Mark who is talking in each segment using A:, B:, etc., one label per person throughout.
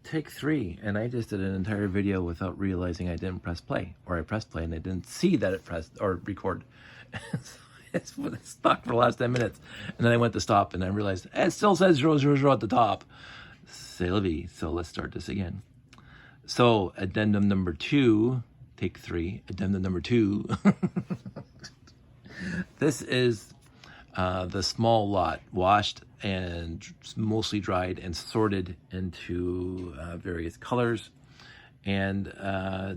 A: take 3, and I just did an entire video without realizing I didn't press play, or I pressed play and I didn't see that it pressed or record. It's stuck for the last 10 minutes, and then I went to stop and I realized it still says 000 at the top. C'est la vie. So let's start this again. So addendum number 2, take 3, addendum number 2. This is the small lot, washed and mostly dried and sorted into various colors, and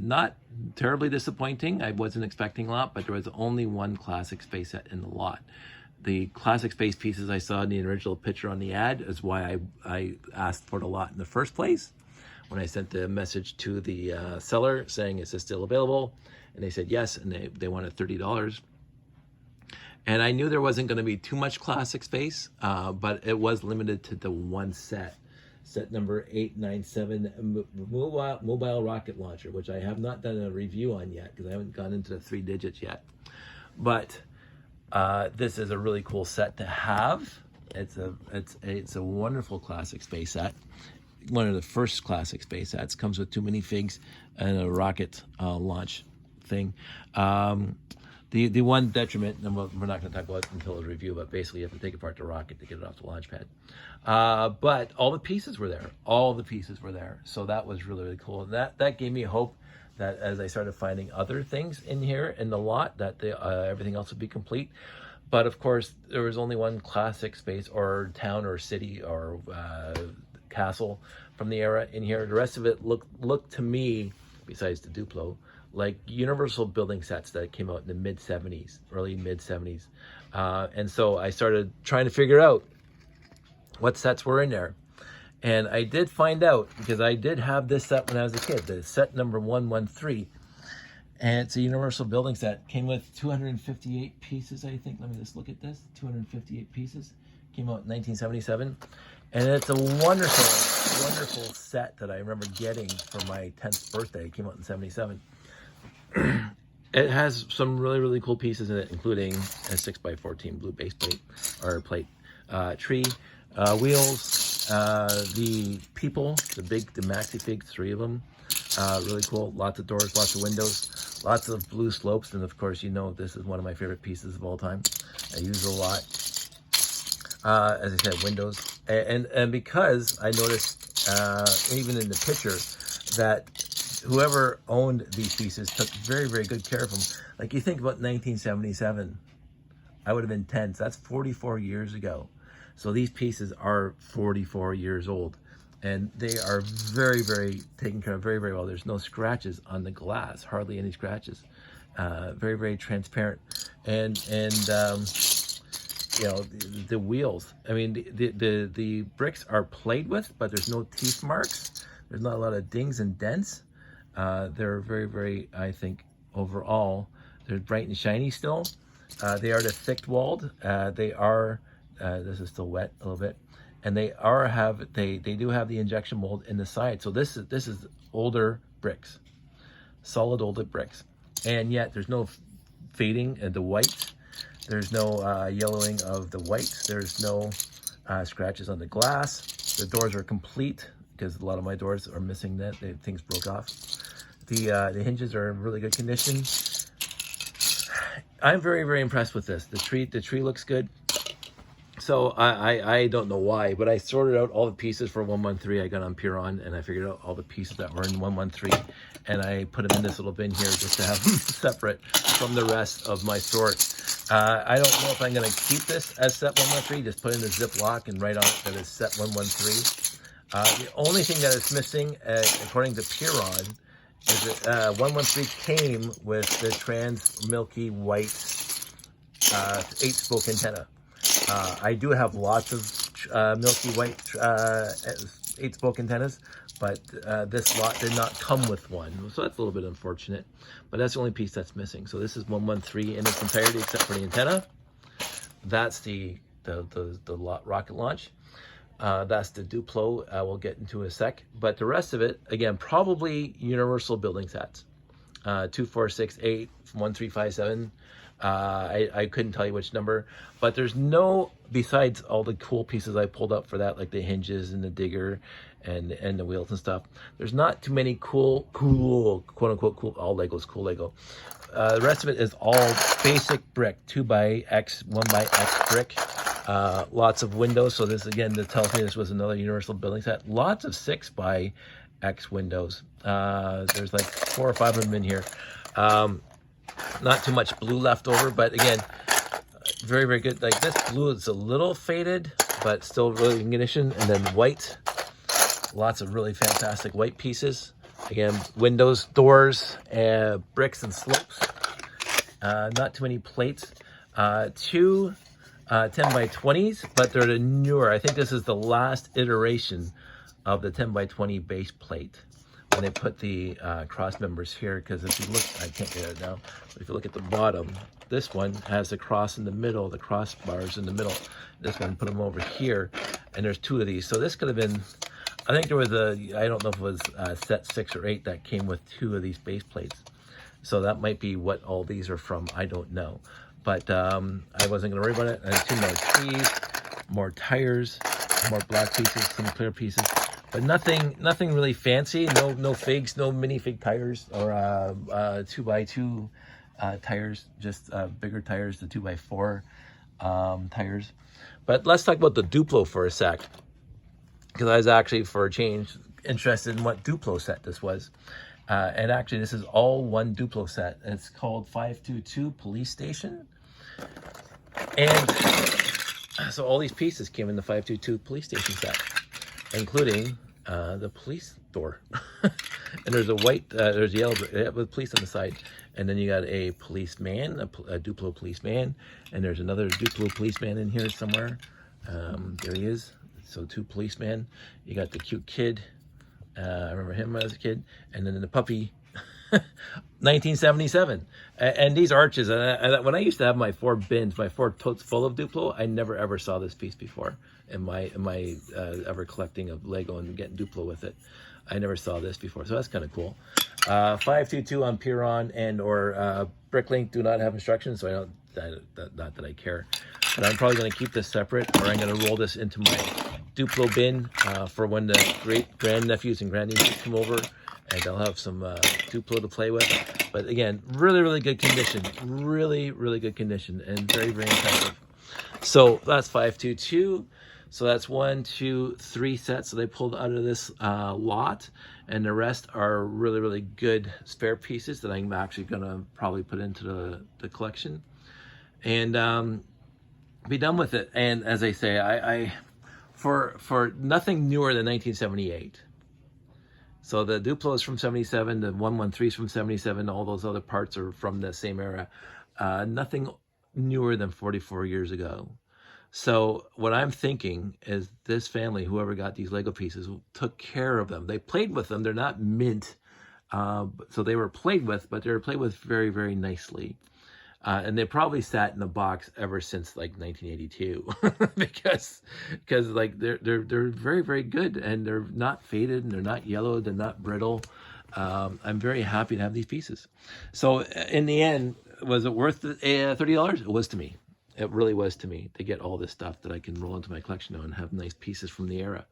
A: not terribly disappointing. I wasn't expecting a lot, but there was only one classic space set in the lot. The classic space pieces I saw in the original picture on the ad is why I asked for the lot in the first place. When I sent the message to the seller saying, is this still available? And they said yes, and they wanted $30. And I knew there wasn't going to be too much classic space, but it was limited to the one set. Set number 897, mobile rocket launcher, which I have not done a review on yet because I haven't gone into the 3 digits yet. But this is a really cool set to have. It's a wonderful classic space set. One of the first classic space sets. Comes with 2 minifigs and a rocket launch thing. The one detriment, and we're not going to talk about it until the review, but basically you have to take apart the rocket to get it off the launch pad. But all the pieces were there. All the pieces were there. So that was really, really cool. And that gave me hope that as I started finding other things in here in the lot, that everything else would be complete. But of course, there was only one classic space or town or city or castle from the era in here. The rest of it looked to me, besides the Duplo, like Universal building sets that came out in the mid-70s, early mid-70s. And so I started trying to figure out what sets were in there. And I did find out, because I did have this set when I was a kid, the set number 113. And it's a Universal building set. Came with 258 pieces, I think. Let me just look at this. 258 pieces. Came out in 1977. And it's a wonderful, wonderful set that I remember getting for my 10th birthday. It came out in 77. It has some really, really cool pieces in it, including a 6x14 blue base plate, or plate, tree, wheels, the people, the maxi figs, 3 of them. Really cool. Lots of doors, lots of windows, lots of blue slopes. And of course, you know, this is one of my favorite pieces of all time. I use it a lot. As I said, windows. And because I noticed, even in the picture, that whoever owned these pieces took very, very good care of them. Like, you think about 1977, I would have been 10, so that's 44 years ago. So these pieces are 44 years old, and they are very, very taken care of, very, very well. There's no scratches on the glass, hardly any scratches. Very, very transparent. And you know, the wheels, I mean, the bricks are played with, but there's no teeth marks. There's not a lot of dings and dents. They're very, very, I think, overall, they're bright and shiny still. They are the thick-walled. They are, this is still wet a little bit, and they do have the injection mold in the side. So this is older bricks, solid older bricks, and yet there's no fading of the whites. There's no yellowing of the whites. There's no scratches on the glass. The doors are complete, because a lot of my doors are missing that. Things broke off. The hinges are in really good condition. I'm very, very impressed with this. The tree looks good. So I don't know why, but I sorted out all the pieces for 113. I got on Puron, and I figured out all the pieces that were in 113, and I put them in this little bin here just to have them separate from the rest of my sort. I don't know if I'm going to keep this as set 113, just put in the Ziploc and write on it that it's set 113. The only thing that is missing, according to Puron, is that 113 came with the trans milky white 8-spoke antenna. I do have lots of milky white 8-spoke antennas, but this lot did not come with one, so that's a little bit unfortunate. But that's the only piece that's missing. So this is 113 in its entirety, except for the antenna. That's the rocket launch. That's the Duplo. We'll get into in a sec. But the rest of it, again, probably Universal building sets. 2, 4, 6, 8, 1, 3, 5, 7. I couldn't tell you which number, but there's no, besides all the cool pieces I pulled up for that, like the hinges and the digger and the wheels and stuff. There's not too many cool, quote unquote cool, all Lego's cool Lego. The rest of it is all basic brick, 2x, 1x brick. Lots of windows. So this, again, that tells me this was another universal building set. Lots of 6x windows. There's like 4 or 5 of them in here. Not too much blue left over, but again, very, very good. Like this blue is a little faded, but still really in condition. And then white, lots of really fantastic white pieces. Again, windows, doors, bricks and slopes. Not too many plates. 2 10x20s, but they're the newer. I think this is the last iteration of the 10x20 base plate. When they put the cross members here, because if you look, I can't get it now, but if you look at the bottom, this one has the cross in the middle, the crossbars in the middle. This one, put them over here, and there's 2 of these. So this could have been, I think there was I don't know if it was set 6 or 8 that came with 2 of these base plates. So that might be what all these are from, I don't know. But I wasn't gonna worry about it. I had 2 more keys, more tires, more black pieces, some clear pieces. But nothing really fancy. No figs, no minifig tires or 2x2 tires. Just bigger tires, the 2x4 tires. But let's talk about the Duplo for a sec, because I was actually, for a change, interested in what Duplo set this was. And actually, this is all one Duplo set. It's called 522 Police Station. And so all these pieces came in the 522 Police Station set, including the police door. And there's a white, there's yellow with police on the side. And then you got a policeman, a Duplo policeman. And there's another Duplo policeman in here somewhere. There he is. So 2 policemen. You got the cute kid. I remember him as a kid. And then the puppy. 1977. And these arches, when I used to have my 4 bins, my 4 totes full of Duplo, I never ever saw this piece before in my ever collecting of Lego and getting Duplo with it. I never saw this before, so that's kind of cool. 522 on Piron and or Bricklink do not have instructions, so I don't, not that I care. But I'm probably going to keep this separate, or I'm going to roll this into my Duplo bin for when the great grandnephews and grandnieces come over, and I'll have some Duplo to play with. But again, really, really good condition. Really, really good condition, and very, very impressive. So that's 522. So that's 1, 2, 3 sets. So they pulled out of this lot, and the rest are really, really good spare pieces that I'm actually going to probably put into the collection, and be done with it. And as I say, I for nothing newer than 1978. So the Duplo is from 77, the 113 is from 77, all those other parts are from the same era. Nothing newer than 44 years ago. So what I'm thinking is this family, whoever got these Lego pieces, took care of them. They played with them. They're not mint. So they were played with, but they were played with very, very nicely. And they probably sat in the box ever since like 1982 because like they're very, very good, and they're not faded, and they're not yellow, they're not brittle. I'm very happy to have these pieces. So in the end, was it worth $30? It was to me. It really was to me, to get all this stuff that I can roll into my collection now and have nice pieces from the era.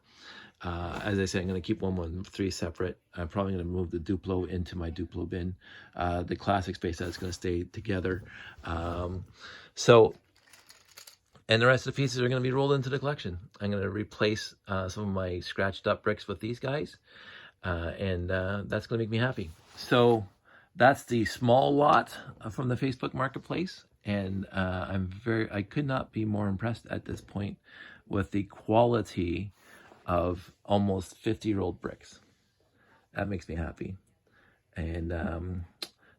A: As I say, I'm going to keep 113 separate. I'm probably going to move the Duplo into my Duplo bin. The classic space that's going to stay together. So, and the rest of the pieces are going to be rolled into the collection. I'm going to replace some of my scratched up bricks with these guys. And that's going to make me happy. So that's the small lot from the Facebook Marketplace. And I could not be more impressed at this point with the quality of almost 50-year-old bricks. That makes me happy. And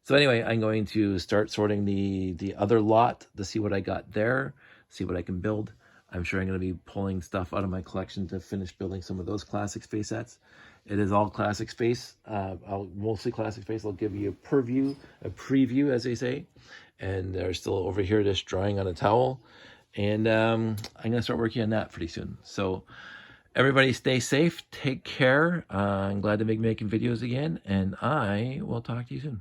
A: so anyway, I'm going to start sorting the other lot to see what I got there, see what I can build. I'm sure I'm going to be pulling stuff out of my collection to finish building some of those classic space sets. It is all classic space, mostly classic space. I'll give you a preview, as they say. And they're still over here just drawing on a towel. And I'm going to start working on that pretty soon. So everybody stay safe, take care. I'm glad to be making videos again, and I will talk to you soon.